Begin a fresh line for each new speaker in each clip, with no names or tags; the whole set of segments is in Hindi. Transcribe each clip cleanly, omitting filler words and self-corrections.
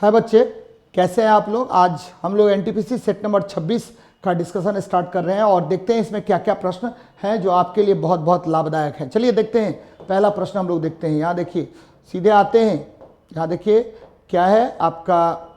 है बच्चे, कैसे हैं आप लोग। आज हम लोग एनटीपीसी सेट नंबर 26 का डिस्कशन स्टार्ट कर रहे हैं और देखते हैं इसमें क्या क्या प्रश्न हैं जो आपके लिए बहुत बहुत लाभदायक हैं। चलिए देखते हैं, पहला प्रश्न हम लोग देखते हैं। यहाँ देखिए, सीधे आते हैं। यहाँ देखिए क्या है आपका,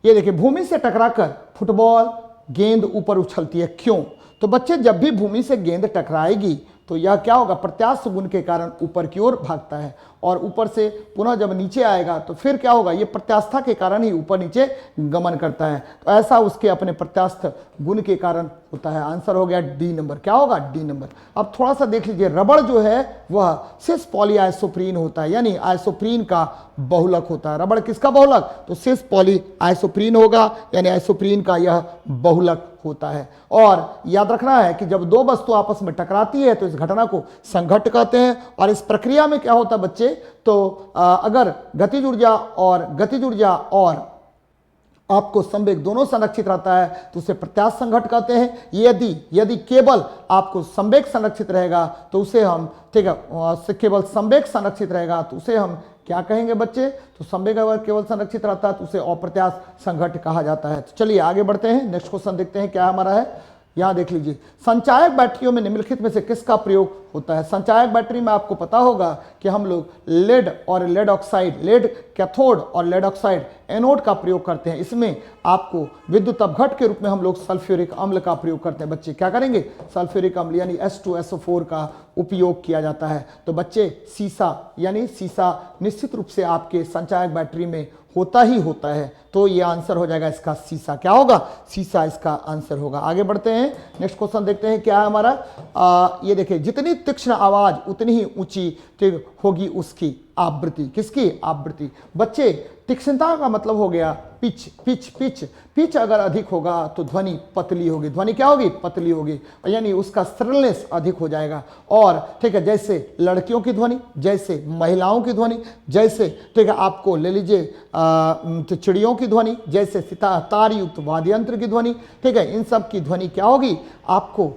ये देखिए, भूमि से टकराकर फुटबॉल गेंद ऊपर उछलती है, क्यों। तो बच्चे, जब भी भूमि से गेंद टकराएगी तो यह क्या होगा, प्रत्यास्थ गुण के कारण ऊपर की ओर भागता है, और ऊपर से पुनः जब नीचे आएगा तो फिर क्या होगा, ये प्रत्यास्थता के कारण ही ऊपर नीचे गमन करता है। तो ऐसा उसके अपने प्रत्यास्थ गुण के कारण होता है। आंसर हो गया डी नंबर। क्या होगा, डी नंबर। अब थोड़ा सा देख लीजिए, रबड़ जो है वह सिस पॉली आइसोप्रीन होता है, यानी आइसोप्रीन का बहुलक होता है। रबड़ किसका बहुलक, तो सिस पॉली आइसोप्रीन होगा, यानी आइसोप्रीन का यह बहुलक होता है। और याद रखना है कि जब दो वस्तु आपस में टकराती है तो इस घटना को संघट्ट कहते हैं। और इस प्रक्रिया में क्या होता है बच्चे, तो अगर गतिज ऊर्जा और आपको संवेग दोनों संरक्षित रहता है तो उसे प्रत्यास्थ संघट्ट कहते हैं। यदि केवल आपको संवेग संरक्षित रहेगा तो उसे हम, ठीक है, केवल संवेग संरक्षित रहेगा तो उसे हम क्या कहेंगे बच्चे, तो संवेग अगर केवल संरक्षित रहता है तो उसे अप्रत्यास्थ संघट्ट कहा जाता है। तो चलिए आगे बढ़ते हैं, नेक्स्ट क्वेश्चन देखते हैं क्या हमारा है। यहां देख लीजिए, संचायक बैटरियों में निम्नलिखित में से किसका प्रयोग होता है। संचायक बैटरी में आपको पता होगा कि हम लोग लेड और लेड ऑक्साइड, लेड कैथोड और लेड ऑक्साइड एनोड का प्रयोग करते हैं। इसमें आपको विद्युत अपघट के रूप में हम लोग सल्फ्यूरिक अम्ल का प्रयोग करते हैं। बच्चे क्या करेंगे, सल्फ्यूरिक अम्ल यानी H2SO4 का उपयोग किया जाता है। तो बच्चे, सीसा यानी सीसा निश्चित रूप से आपके संचायक बैटरी में होता ही होता है। तो ये आंसर हो जाएगा इसका सीसा। क्या होगा, सीसा इसका आंसर होगा। आगे बढ़ते हैं, नेक्स्ट क्वेश्चन देखते हैं क्या है हमारा। ये देखिए, जितनी तीक्ष्ण आवाज उतनी ही ऊंची होगी उसकी आवृत्ति। किसकी आवृत्ति बच्चे, तीक्ष्णता का मतलब हो गया पिच। पिच अगर अधिक होगा तो ध्वनि पतली होगी। ध्वनि क्या होगी, पतली होगी, यानी उसका श्रिलनेस अधिक हो जाएगा। और ठीक है, जैसे लड़कियों की ध्वनि, जैसे महिलाओं की ध्वनि, जैसे ठीक है आपको ले लीजिए चिड़ियों की ध्वनि, जैसे तार युक्त वाद्य यंत्र की ध्वनि, ठीक है, इन सब की ध्वनि क्या होगी, आपको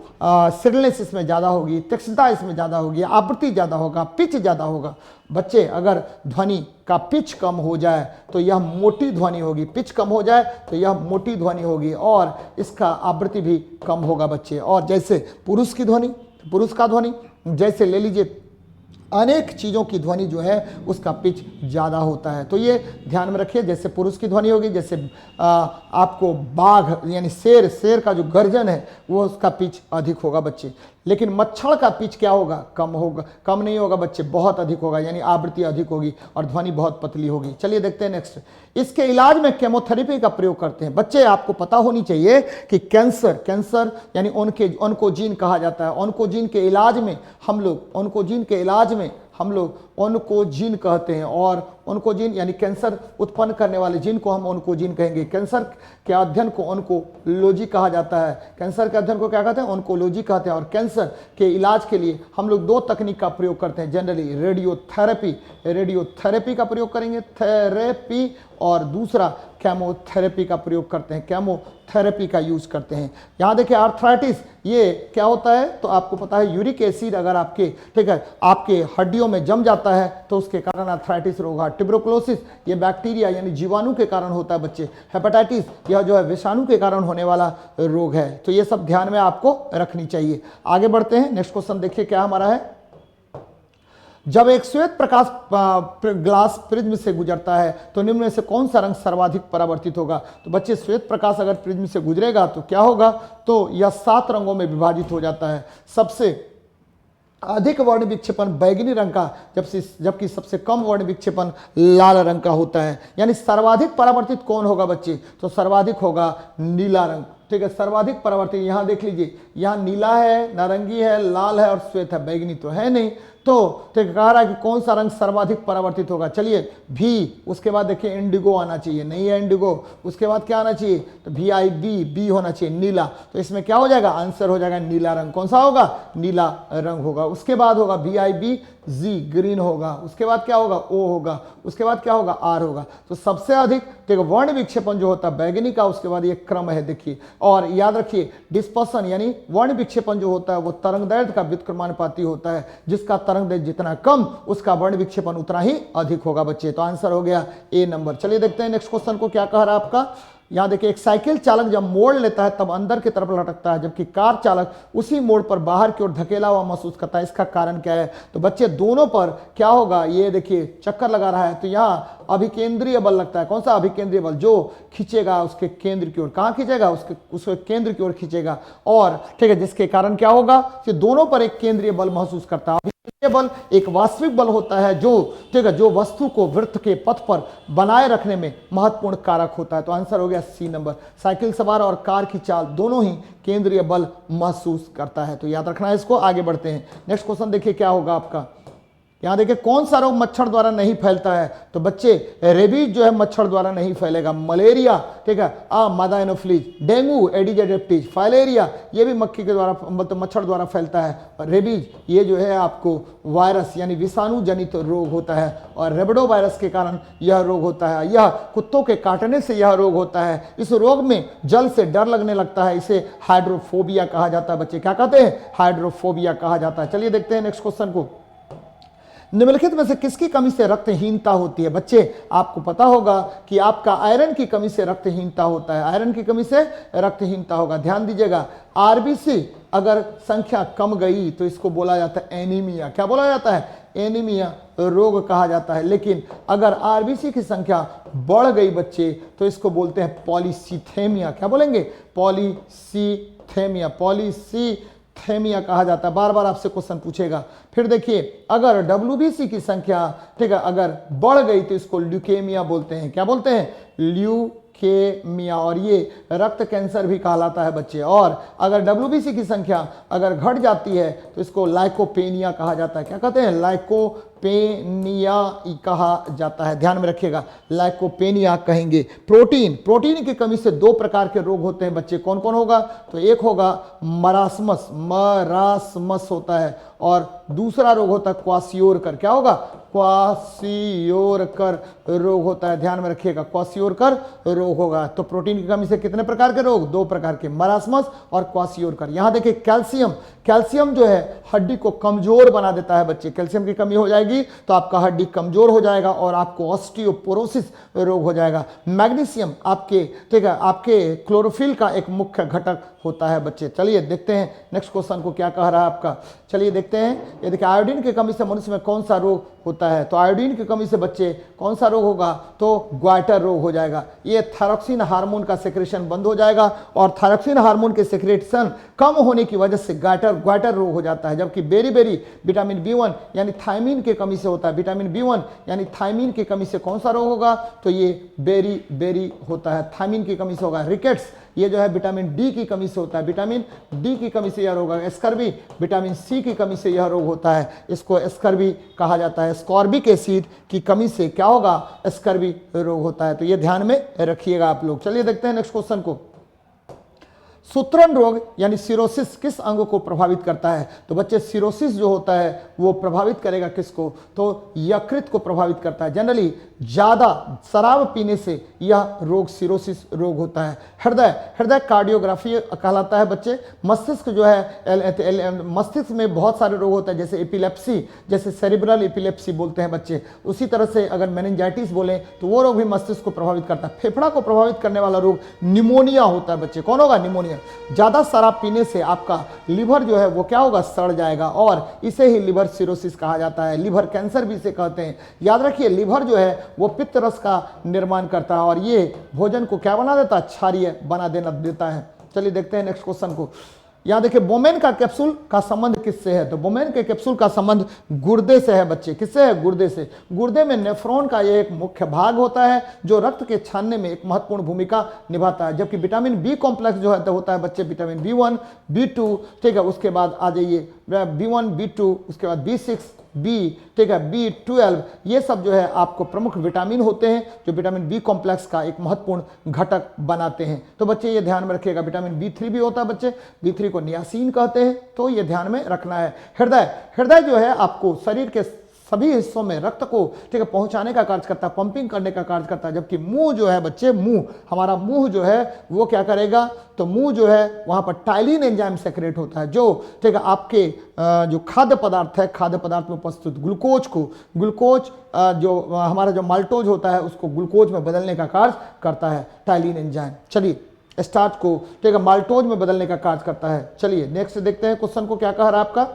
श्रिलनेस इसमें ज़्यादा होगी, तीक्ष्णता इसमें ज़्यादा होगी, आवृत्ति ज़्यादा होगा, पिच ज़्यादा होगा। बच्चे, अगर ध्वनि का पिच कम हो जाए तो यह मोटी ध्वनि होगी, पिच कम हो जाए तो यह मोटी ध्वनि होगी, और इसका आवृत्ति भी कम होगा बच्चे। और जैसे पुरुष की ध्वनि, पुरुष का ध्वनि, जैसे ले लीजिए अनेक चीज़ों की ध्वनि जो है उसका पिच ज़्यादा होता है। तो ये ध्यान में रखिए, जैसे पुरुष की ध्वनि होगी, जैसे आपको बाघ यानी शेर का जो गर्जन है वो उसका पिच अधिक होगा बच्चे। लेकिन मच्छर का पिच क्या होगा, कम होगा, कम नहीं होगा बच्चे, बहुत अधिक होगा, यानी आवृत्ति अधिक होगी और ध्वनि बहुत पतली होगी। चलिए देखते हैं नेक्स्ट। इसके इलाज में केमोथेरेपी का प्रयोग करते हैं। बच्चे, आपको पता होनी चाहिए कि कैंसर यानी ऑन्कोजीन कहा जाता है। ऑन्कोजीन के इलाज में हम लोग ऑन्कोजीन कहते हैं, और ऑन्कोजीन यानी कैंसर उत्पन्न करने वाले जीन को हम ऑन्कोजीन कहेंगे। कैंसर के अध्ययन को ऑन्कोलॉजी कहा जाता है। कैंसर के अध्ययन को क्या कहते हैं, ऑन्कोलॉजी कहते हैं। और कैंसर के इलाज के लिए हम लोग दो तकनीक का प्रयोग करते हैं जनरली, रेडियोथेरेपी का प्रयोग करेंगे, थेरेपी, और दूसरा केमोथेरेपी का प्रयोग करते हैं, केमोथेरेपी का यूज करते हैं। यहाँ देखिए, आर्थराइटिस ये क्या होता है, तो आपको पता है यूरिक एसिड अगर आपके, ठीक है, आपके हड्डियों में जम जाता है तो उसके कारण आर्थराइटिस रोग है। ट्यूबरकुलोसिस ये बैक्टीरिया यानी जीवाणु के कारण होता है बच्चे। हेपेटाइटिस यह जो है विषाणु के कारण होने वाला रोग है। तो ये सब ध्यान में आपको रखनी चाहिए। आगे बढ़ते हैं, नेक्स्ट क्वेश्चन देखिए क्या हमारा है। जब एक श्वेत प्रकाश ग्लास प्रिज्म से गुजरता है तो निम्न में से कौन सा रंग सर्वाधिक परावर्तित होगा। तो बच्चे, श्वेत प्रकाश अगर प्रिज्म से गुजरेगा तो क्या होगा, तो यह 7 रंगों में विभाजित हो जाता है। सबसे अधिक वर्ण विक्षेपण बैगनी रंग का, जबकि सबसे कम वर्ण विक्षेपण लाल रंग का होता है। यानी सर्वाधिक परावर्तित कौन होगा बच्चे, तो सर्वाधिक होगा नीला रंग। ठीक है, सर्वाधिक परावर्तित यहाँ देख लीजिए, यहाँ नीला है, नारंगी है, लाल है और श्वेत है, बैगनी तो है नहीं। तो ठीक कह रहा है कि कौन सा रंग सर्वाधिक परावर्तित होगा। चलिए भी, उसके बाद देखिए इंडिगो आना चाहिए, नहीं है इंडिगो। उसके बाद क्या आना चाहिए, तो VIB होना चाहिए, नीला। तो इसमें क्या हो जाएगा, आंसर हो जाएगा नीला रंग। कौन सा होगा, नीला रंग होगा। उसके बाद होगा VIBG, ग्रीन होगा। उसके बाद क्या होगा, O होगा। उसके बाद क्या होगा, R होगा। तो सबसे अधिक ठीक वर्ण विक्षेपण जो होता है बैगनी का, उसके बाद ये क्रम है देखिए। और याद रखिए, डिस्पर्सन यानी वर्ण विक्षेपण जो होता है वो तरंग दैर्ध्य का व्युत्क्रमानुपाती होता है, जिसका तरंग दैर्ध्य जितना कम उसका वर्ण विक्षेपण उतना ही अधिक होगा बच्चे। तो आंसर हो गया ए नंबर। चलिए देखते हैं नेक्स्ट क्वेश्चन को क्या कह रहा है आपका। यहाँ देखिए, एक साइकिल चालक जब मोड़ लेता है तब अंदर की तरफ लटकता है, जबकि कार चालक उसी मोड़ पर बाहर की ओर धकेला हुआ महसूस करता है। इसका कारण क्या है? तो बच्चे दोनों पर क्या होगा, ये देखिए चक्कर लगा रहा है, तो यहाँ अभिकेंद्रीय बल लगता है। कौन सा अभिकेंद्रीय बल? जो खींचेगा उसके केंद्र की ओर। कहाँ खींचेगा? उसके केंद्र की ओर खींचेगा। और ठीक है, जिसके कारण क्या होगा कि दोनों पर एक केंद्रीय बल महसूस करता है। अभिकेंद्रीय बल एक वास्तविक बल होता है जो, ठीक है, जो वस्तु को वृत्त के पथ पर बनाए रखने में महत्वपूर्ण कारक होता है। तो आंसर हो गया सी नंबर। साइकिल सवार और कार की चाल दोनों ही केंद्रीय बल महसूस करता है। तो याद रखना है इसको। आगे बढ़ते हैं, नेक्स्ट क्वेश्चन देखिए क्या होगा आपका। यहाँ देखिए, कौन सा रोग मच्छर द्वारा नहीं फैलता है? तो बच्चे रेबीज जो है मच्छर द्वारा नहीं फैलेगा। मलेरिया, ठीक है, मादा एनोफ्लीज, डेंगू एडिज एडिप्टिज, फाइलेरिया ये भी मक्खी के द्वारा मतलब मच्छर द्वारा फैलता है। और रेबीज ये जो है आपको वायरस यानी विषाणु जनित रोग होता है, और रेबडो वायरस के कारण यह रोग होता है। यह कुत्तों के काटने से यह रोग होता है। इस रोग में जल से डर लगने लगता है, इसे हाइड्रोफोबिया कहा जाता है। बच्चे क्या कहते हैं? हाइड्रोफोबिया कहा जाता है। चलिए देखते हैं नेक्स्ट क्वेश्चन को। निम्नलिखित में से किसकी कमी से रक्तहीनता होती है? बच्चे आपको पता होगा कि आपका आयरन की कमी से रक्तहीनता होता है। आयरन की कमी से रक्तहीनता होगा। ध्यान दीजिएगा, आरबीसी अगर संख्या कम गई तो इसको बोला जाता है एनीमिया। क्या बोला जाता है? एनीमिया रोग कहा जाता है। लेकिन अगर आरबीसी की संख्या बढ़ गई बच्चे तो इसको बोलते हैं पॉलीसीथेमिया। क्या बोलेंगे? पॉलीसीथेमिया। पॉलीसीथेमिया कहा जाता है। बार बार आपसे क्वेश्चन पूछेगा। फिर देखिए, अगर डब्ल्यूबीसी की संख्या, ठीक है, अगर बढ़ गई तो इसको ल्यूकेमिया बोलते हैं। क्या बोलते हैं? ल्यूकेमिया। और ये रक्त कैंसर भी कहलाता है बच्चे। और अगर डब्ल्यूबीसी की संख्या अगर घट जाती है तो इसको लाइकोपेनिया कहा जाता है। क्या कहते हैं? लाइकोपेनिया कहा जाता है। ध्यान में रखिएगा, लाइकोपेनिया कहेंगे। प्रोटीन की कमी से दो प्रकार के रोग होते हैं बच्चे। कौन कौन होगा? तो एक होगा मरासमस होता है, और दूसरा रोग होता है क्वासियोरकर। क्या होगा? क्वासियोरकर रोग होता है। ध्यान में रखिएगा, क्वासियोरकर रोग होगा। तो प्रोटीन की कमी से कितने प्रकार के रोग? दो प्रकार के, मरासमस और क्वासियोरकर। यहां देखिए, कैल्शियम जो है हड्डी को कमजोर बना देता है बच्चे। कैल्शियम की कमी हो जाएगी तो आपका हड्डी कमजोर हो जाएगा और आपको ऑस्टियोपोरोसिस रोग हो जाएगा। मैग्नीशियम आपके, ठीक है, आपके क्लोरोफिल का एक मुख्य घटक होता है बच्चे। चलिए देखते हैं नेक्स्ट क्वेश्चन को क्या कह रहा है आपका। चलिए देखते हैं, ये देखिए, आयोडीन की कमी से मनुष्य में कौन सा रोग होता है? तो आयोडीन की कमी से बच्चे कौन सा रोग होगा? तो ग्वाइटर रोग हो जाएगा। ये थायरॉक्सिन हार्मोन का सेक्रेशन बंद हो जाएगा, और थायरॉक्सिन हार्मोन के सेक्रेशन कम होने की वजह से ग्वाइटर रोग हो जाता है। जबकि बेरी विटामिन B1 यानी थायमीन की कमी से होता है। विटामिन B1 यानी थायमीन की कमी से कौन सा रोग होगा? तो ये बेरी होता है, थायमीन की कमी से होगा। रिकेट्स ये जो है विटामिन डी की कमी से होता है। विटामिन डी की कमी से यह रोग होगा। स्कर्वी विटामिन सी की कमी से यह रोग होता है, इसको स्कर्वी कहा जाता है। स्कॉर्बिक एसिड की कमी से क्या होगा? स्कर्वी रोग होता है। तो ये ध्यान में रखिएगा आप लोग। चलिए देखते हैं नेक्स्ट क्वेश्चन को। सूत्रण रोग यानी सिरोसिस किस अंग को प्रभावित करता है? तो बच्चे सिरोसिस जो होता है वो प्रभावित करेगा किसको? तो यकृत को प्रभावित करता है। जनरली ज़्यादा शराब पीने से यह रोग सिरोसिस रोग होता है। हृदय कार्डियोग्राफी कहलाता है बच्चे। मस्तिष्क जो है, मस्तिष्क में बहुत सारे रोग होते हैं, जैसे एपिलेप्सी, जैसे सेरिब्रल एपिलेप्सी बोलते हैं बच्चे। उसी तरह से अगर मेनिंजाइटिस बोले तो वो रोग भी मस्तिष्क को प्रभावित करता है। फेफड़ा को प्रभावित करने वाला रोग निमोनिया होता है बच्चे। कौन होगा? निमोनिया। ज्यादा शराब पीने से आपका लिवर जो है वो क्या होगा? सड़ जाएगा, और इसे ही लिवर सिरोसिस कहा जाता है। लिवर कैंसर भी इसे कहते हैं। याद रखिए, लिवर जो है वो पित्त रस का निर्माण करता है, और ये भोजन को क्या बना देता है? क्षारीय बना देता है। चलिए देखते हैं नेक्स्ट क्वेश्चन को। यहाँ देखिए, बोमेन का कैप्सूल का संबंध किससे है? तो बोमेन के कैप्सूल का संबंध गुर्दे से है बच्चे। किससे है? गुर्दे से। गुर्दे में नेफ्रॉन का ये एक मुख्य भाग होता है जो रक्त के छानने में एक महत्वपूर्ण भूमिका निभाता है। जबकि विटामिन बी कॉम्प्लेक्स जो है तो होता है बच्चे विटामिन B1 B2, ठीक है, उसके बाद आ जाइए B1 B2, उसके बाद B6 बी, ठीक है, B12, ये सब जो है आपको प्रमुख विटामिन होते हैं जो विटामिन बी कॉम्प्लेक्स का एक महत्वपूर्ण घटक बनाते हैं। तो बच्चे ये ध्यान में रखिएगा। विटामिन B3 भी होता है बच्चे, B3 को नियासिन कहते हैं, तो ये ध्यान में रखना है। हृदय जो है आपको शरीर के सभी हिस्सों में रक्त को ठीक है पहुंचाने का कार्य करता है, पंपिंग करने का कार्य करता है। जबकि मुंह जो है बच्चे, मुंह, हमारा मुंह जो है वो क्या करेगा, तो मुंह जो है वहां पर टाइलिन एंजाइम सेक्रेट होता है, जो ठीक है आपके जो खाद्य पदार्थ है, खाद्य पदार्थ में उपस्थित ग्लूकोज जो हमारा जो माल्टोज होता है उसको ग्लूकोज में बदलने का कार्य करता है टाइलिन एंजाइम। चलिए, स्टार्च को ठीक है माल्टोज में बदलने का कार्य करता है। चलिए नेक्स्ट देखते हैं क्वेश्चन को क्या कह रहा है आपका।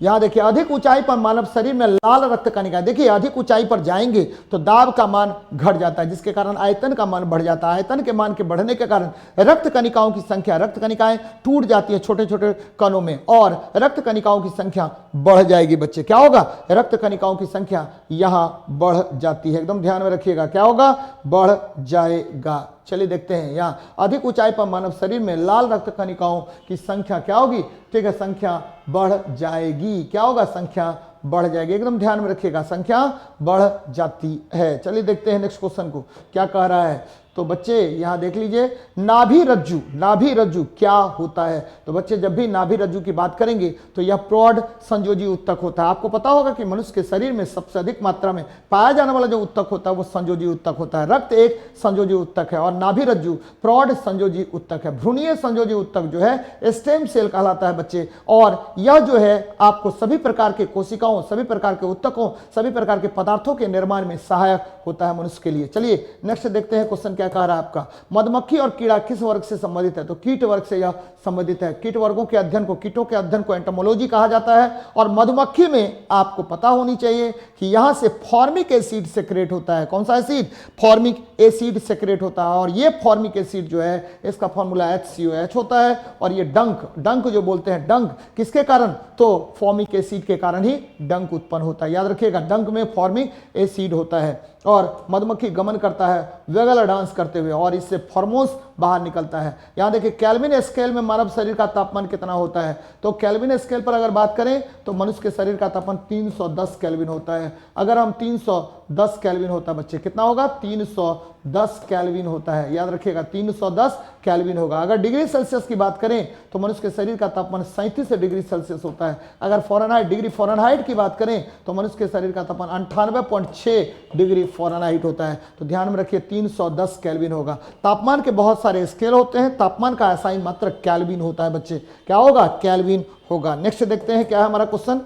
यहां देखिए, अधिक ऊंचाई पर मानव शरीर में लाल रक्त कणिका, देखिए अधिक ऊंचाई पर जाएंगे तो दाब का मान घट जाता है, जिसके कारण आयतन का मान बढ़ जाता है। आयतन के मान के बढ़ने के कारण रक्त कणिकाओं की संख्या, रक्त कणिकाएं टूट जाती है छोटे छोटे कणों में और रक्त कणिकाओं की संख्या बढ़ जाएगी। बच्चे क्या होगा, रक्त कणिकाओं की संख्या यहां बढ़ जाती है, एकदम ध्यान में रखिएगा, क्या होगा, बढ़ जाएगा। चलिए देखते हैं, यहाँ अधिक ऊंचाई पर मानव शरीर में लाल रक्त कणिकाओं की संख्या क्या होगी, ठीक है, संख्या बढ़ जाएगी। क्या होगा, संख्या बढ़ जाएगी, एकदम ध्यान में रखिएगा, संख्या बढ़ जाती है। चलिए देखते हैं नेक्स्ट क्वेश्चन को क्या कह रहा है। तो बच्चे यहां देख लीजिए, नाभि रज्जु, नाभि रज्जु क्या होता है। तो बच्चे जब भी नाभि रज्जु की बात करेंगे तो यह प्रौढ़ संयोजी उत्तक होता है। आपको पता होगा कि मनुष्य के शरीर में सबसे अधिक मात्रा में पाया जाने वाला जो उत्तक होता है वो संयोजी उत्तक होता है। रक्त एक संयोजी उत्तक है और नाभि रज्जु प्रौढ़ संयोजी उत्तक है। भ्रूणीय संयोजी उत्तक जो है स्टेम सेल कहलाता है बच्चे, और यह जो है आपको सभी प्रकार के कोशिकाओं, सभी प्रकार के उत्तकों, सभी प्रकार के पदार्थों के निर्माण में सहायक होता है मनुष्य के लिए। चलिए नेक्स्ट देखते हैं क्वेश्चन क्या कह रहा है आपका। मधुमक्खी और कीड़ा किस वर्ग से संबंधित है, तो कीट वर्ग से यह संबंधित है। कीट वर्गों के अध्ययन को, कीटों के अध्ययन को एंटोमोलॉजी कहा जाता है। और मधुमक्खी में आपको पता होनी चाहिए कि यहां से फॉर्मिक एसिड सेक्रेट होता है। कौन सा एसिड, फॉर्मिक एसिड सेक्रेट होता है। और ये फॉर्मिक एसिड जो है इसका फॉर्मूला HCOH होता है। और ये डंक, डंक जो बोलते हैं, डंक किसके कारण, तो फॉर्मिक एसिड के कारण ही डंक उत्पन्न होता है। याद रखिएगा, डंक में फॉर्मिक एसिड होता है। और मधुमक्खी गमन करता है वेगल डांस करते हुए और इससे फॉर्मोन्स बाहर निकलता है। यहां देखिए, केल्विन स्केल में मानव शरीर का तापमान कितना होता है, तो केल्विन स्केल पर अगर बात करें तो मनुष्य के शरीर का तापमान 310 केल्विन होता है। अगर हम 310 केल्विन होता है बच्चे, कितना होगा, 310 केल्विन होता है। याद रखिएगा, 310 केल्विन होगा। अगर डिग्री सेल्सियस की बात करें तो मनुष्य के शरीर का तापमान 37 डिग्री सेल्सियस होता है। अगर फ़ारेनहाइट, डिग्री फ़ारेनहाइट की बात करें तो मनुष्य के शरीर का तापमान 98.6 डिग्री फ़ारेनहाइट होता है। तो ध्यान में रखिए, 310 केल्विन होगा। तापमान के बहुत सारे स्केल होते हैं, तापमान का एसआई मात्रक केल्विन होता है बच्चे। क्या होगा, केल्विन होगा। नेक्स्ट देखते हैं क्या है हमारा क्वेश्चन।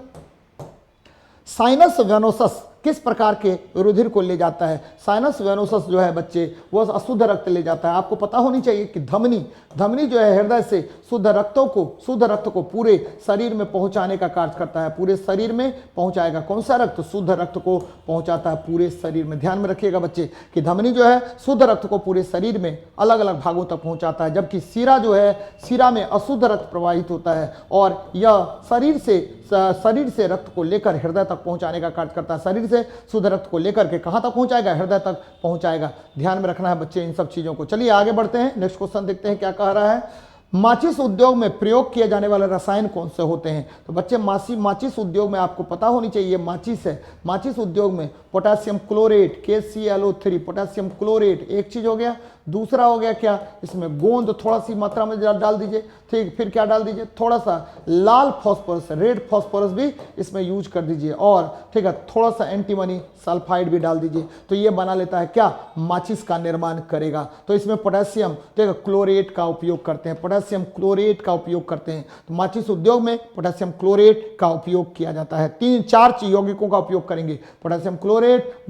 साइनस वेनोसस किस प्रकार के रुधिर को ले जाता है। साइनस वेनोसस जो है बच्चे वो अशुद्ध रक्त ले जाता है। आपको पता होनी चाहिए कि धमनी, धमनी जो है हृदय से शुद्ध रक्त को पूरे शरीर में पहुंचाने का कार्य करता है। पूरे शरीर में पहुंचाएगा। कौन सा रक्त, शुद्ध रक्त को पहुंचाता है पूरे शरीर में। ध्यान में रखिएगा बच्चे कि धमनी जो है शुद्ध रक्त को पूरे शरीर में अलग अलग भागों तक पहुंचाता है, जबकि सीरा जो है, सीरा में अशुद्ध रक्त प्रवाहित होता है और यह शरीर से रक्त को लेकर हृदय तक पहुंचाने का कार्य करता है। शरीर से शुद्ध रक्त को लेकर के कहां तक पहुंचाएगा, हृदय तक पहुंचाएगा। ध्यान में रखना है बच्चे इन सब चीजों को। चलिए आगे बढ़ते हैं, नेक्स्ट क्वेश्चन देखते हैं क्या कह रहा है। माचिस उद्योग में प्रयोग किए जाने वाले रसायन कौन से होते हैं। तो बच्चे माचिस उद्योग में आपको पता होनी चाहिए, माचिस है, माचिस उद्योग में potassium chlorate, KClO3, potassium chlorate एक चीज हो गया। दूसरा हो गया क्या, इसमें गोंद थोड़ा सी मात्रा में डाल दीजिए, ठीक। फिर क्या डाल दीजिए, थोड़ा सा लाल फॉस्फोरस, रेड फॉस्फोरस भी इसमें यूज कर दीजिए। और ठीक है, थोड़ा सा एंटीमनी सल्फाइड भी डाल दीजिए। तो ये बना लेता है क्या, माचिस का निर्माण करेगा। तो इसमें पोटेशियम, ठीक है, क्लोरेट का उपयोग करते हैं, पोटेशियम क्लोरेट का उपयोग करते हैं। तो माचिस उद्योग में पोटेशियम क्लोरेट का उपयोग किया जाता है। 3-4 यौगिकों का उपयोग करेंगे, पोटेशियम क्लोरेट,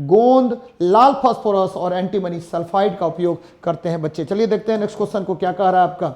गोंद, लाल फास्फोरस और एंटीमनी सल्फाइड का उपयोग करते हैं बच्चे। चलिए देखते हैं नेक्स्ट क्वेश्चन को क्या कह रहा है आपका।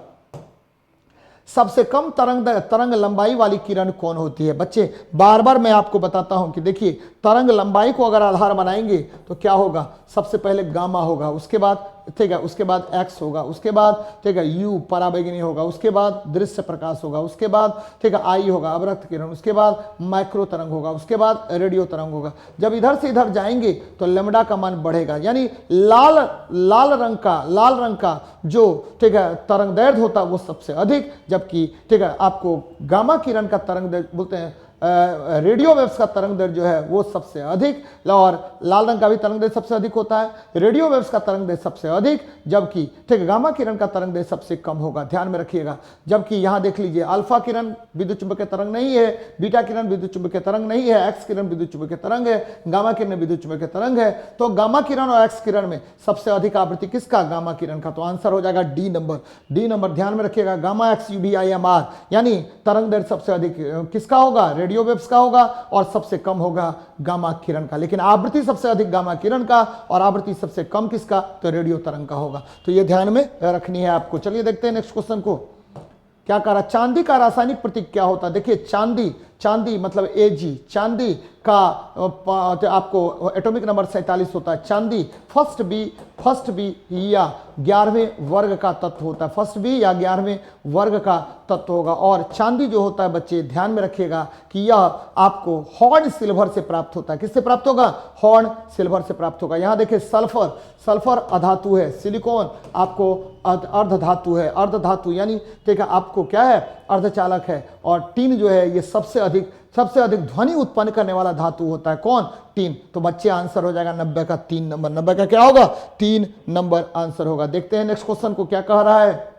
सबसे कम तरंग लंबाई वाली किरण कौन होती है। बच्चे बार बार मैं आपको बताता हूं कि देखिए, तरंग लंबाई को अगर आधार बनाएंगे तो क्या होगा, सबसे पहले गामा होगा, उसके बाद ठीक है, उसके बाद एक्स होगा, उसके बाद ठीक है यू पराबैंगनी होगा, उसके बाद दृश्य प्रकाश होगा, उसके बाद ठीक है आई होगा अवरक्त किरण, उसके बाद माइक्रो तरंग होगा, उसके बाद रेडियो तरंग होगा। जब इधर से इधर जाएंगे तो लैम्डा का मान बढ़ेगा, यानी लाल रंग का जो ठीक है तरंग दैर्घ्य होता है वो सबसे अधिक, जबकि ठीक है आपको गामा किरण का तरंग बोलते हैं रेडियो वेव्स का तरंग दैर्ध्य जो है वो सबसे अधिक, और लाल रंग का भी तरंग दैर्ध्य सबसे अधिक होता है। रेडियो वेव्स का तरंग दैर्ध्य सबसे अधिक, जबकि ठीक है गामा किरण का तरंग दैर्ध्य सबसे कम होगा, ध्यान में रखिएगा। जबकि यहां देख लीजिए अल्फा किरण विद्युत चुंबकीय तरंग नहीं है, बीटा किरण विद्युत चुंबकीय तरंग नहीं है, एक्स किरण विद्युत चुंबकीय तरंग है, गामा किरण विद्युत चुंबकीय तरंग है। तो गामा किरण और एक्स किरण में सबसे अधिक आवृत्ति किसका? गामा किरण का। तो आंसर हो जाएगा डी नंबर। डी नंबर ध्यान में रखिएगा, गामा एक्स UV/IMR यानी तरंग दैर्ध्य सबसे अधिक किसका होगा? रेडियो वेव्स का होगा, और सबसे कम होगा गामा किरण का। लेकिन आवृत्ति सबसे अधिक गामा किरण का और आवृत्ति सबसे कम किसका? तो रेडियो तरंग का होगा। तो ये ध्यान में रखनी है आपको। चलिए देखते हैं नेक्स्ट क्वेश्चन को क्या कह रहा। चांदी का रासायनिक प्रतीक क्या होता है? देखिए चांदी मतलब Ag, चांदी का आपको एटॉमिक नंबर 47 होता है। चांदी फर्स्ट बी या 11वें वर्ग का तत्व होता है, फर्स्ट बी या 11वें वर्ग का तत्व होगा। और चांदी जो होता है बच्चे ध्यान में रखिएगा कि यह आपको हॉर्न सिल्वर से प्राप्त होता है। किससे प्राप्त होगा? हॉर्न सिल्वर से प्राप्त होगा। यहां देखिए सल्फर अधातु है, सिलिकॉन आपको अर्धधातु है, अर्धधातु यानी ठीक है आपको क्या है? अर्धचालक है। और टीन जो है ये सबसे अधिक ध्वनि उत्पन्न करने वाला धातु होता है। कौन? टीन। तो बच्चे आंसर हो जाएगा 90 का 3 नंबर। 90 का क्या होगा? 3 नंबर आंसर होगा। देखते हैं नेक्स्ट क्वेश्चन को क्या कह रहा है।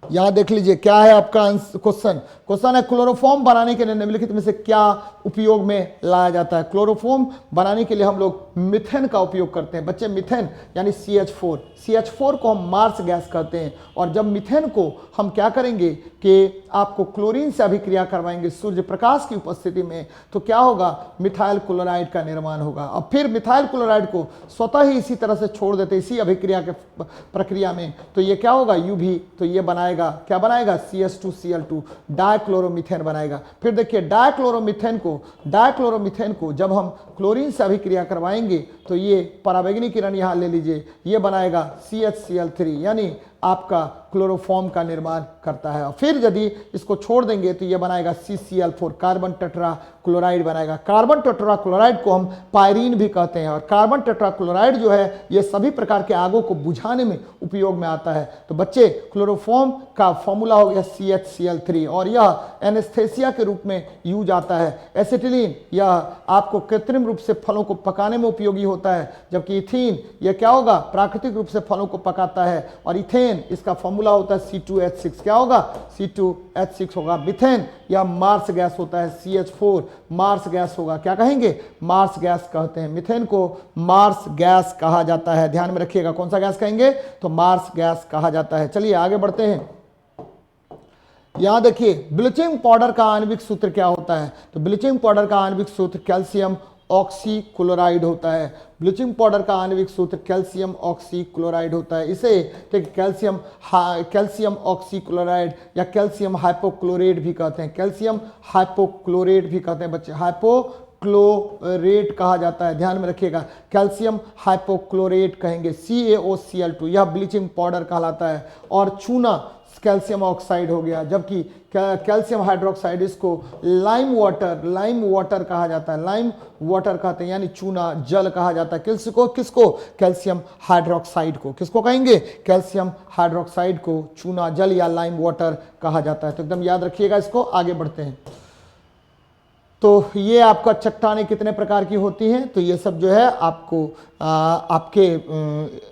यहां देख लीजिए क्या है आपका क्वेश्चन है क्लोरोफॉर्म बनाने के लिए निम्नलिखित में से क्या उपयोग में लाया जाता है? क्लोरोफॉर्म बनाने के लिए हम लोग मीथेन का उपयोग करते हैं बच्चे। मीथेन यानी CH4 को हम मार्स गैस कहते हैं। और जब मीथेन को हम क्या करेंगे कि आपको क्लोरीन से अभिक्रिया करवाएंगे सूर्य प्रकाश की उपस्थिति में, तो क्या होगा? मिथाइल क्लोराइड का निर्माण होगा। अब फिर मिथाइल क्लोराइड को स्वतः ही इसी तरह से छोड़ देते इसी अभिक्रिया के प्रक्रिया में, तो ये क्या होगा? UV। तो ये बनाएगा क्या बनाएगा? CH2Cl2 डाइक्लोरोमीथेन बनाएगा। फिर देखिए डाइक्लोरोमीथेन को जब हम क्लोरीन से अभिक्रिया करवाएंगे तो ये पराबैंगनी किरण यहां ले लीजिए, ये बनाएगा CHCl3 यानी आपका क्लोरोफॉर्म का निर्माण करता है। और फिर यदि इसको छोड़ देंगे तो ये बनाएगा CCl4 कार्बन टेट्रा क्लोराइड बनाएगा। कार्बन टेट्रा क्लोराइड को हम पायरीन भी कहते हैं। और कार्बन टेट्रा क्लोराइड जो है ये सभी प्रकार के आगों को बुझाने में उपयोग में आता है। तो बच्चे क्लोरोफॉर्म का फॉर्मूला हो गया CHCl3 और यह एनेस्थेसिया के रूप में यूज आता है। एसिटिलीन यह आपको कृत्रिम रूप से फलों को पकाने में उपयोगी होता है, जबकि इथीन यह क्या होगा? प्राकृतिक रूप से फलों को पकाता है। और इथेन इसका फॉर्मूला होता है C2H6 क्या होगा? C2H6 होगा। मिथेन या मार्स गैस होता है CH4 मार्स गैस होगा। क्या कहेंगे? मार्स गैस कहते हैं। मिथेन को मार्स गैस कहा जाता है। ध्यान में रखिएगा कौन सा गैस कहेंगे? तो मार्स गैस कहा जाता है। चलिए आगे बढ़ते हैं। यहां देखिए ब्लीचिंग पाउडर का आणविक सूत्र क्या होता है? तो ब्लीचिंग पाउडर का आणविक सूत्र कैल्शियम ऑक्सीक्लोराइड होता है। ब्लीचिंग पाउडर का आणविक सूत्र कैल्शियम ऑक्सीक्लोराइड होता है। इसे ठीक कैल्शियम ऑक्सीक्लोराइड या कैल्शियम हाइपोक्लोरेट भी कहते हैं। कैल्शियम हाइपोक्लोरेट भी कहते हैं बच्चे, हाइपोक्लोरेट कहा जाता है। ध्यान में रखिएगा कैल्शियम हाइपोक्लोरेट कहेंगे। CaOCl2 यह ब्लीचिंग पाउडर कहलाता है। और चूना कैल्शियम ऑक्साइड हो गया, जबकि कैल्शियम हाइड्रोक्साइड इसको लाइम वाटर कहा जाता है। लाइम वाटर कहते हैं यानी चूना जल कहा जाता है। किसको? कैल्शियम हाइड्रोक्साइड को। किसको कहेंगे? कैल्शियम हाइड्रोक्साइड को चूना जल या लाइम वाटर कहा जाता है। तो एकदम याद रखिएगा इसको। आगे बढ़ते हैं। तो ये आपका चट्टानें कितने प्रकार की होती हैं? तो ये सब जो है आपको आपके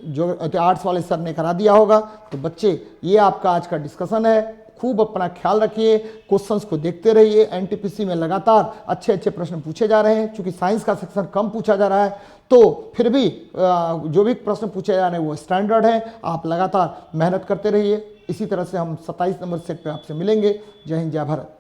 जो आर्ट्स वाले सर ने करा दिया होगा। तो बच्चे ये आपका आज का डिस्कशन है। खूब अपना ख्याल रखिए, क्वेश्चंस को देखते रहिए। एनटीपीसी में लगातार अच्छे प्रश्न पूछे जा रहे हैं। चूंकि साइंस का सेक्शन कम पूछा जा रहा है तो फिर भी जो भी प्रश्न पूछे जा रहे हैं वो स्टैंडर्ड है। आप लगातार मेहनत करते रहिए। इसी तरह से हम 27 नंबर सेट पे आपसे मिलेंगे। जय हिंद, जय भारत।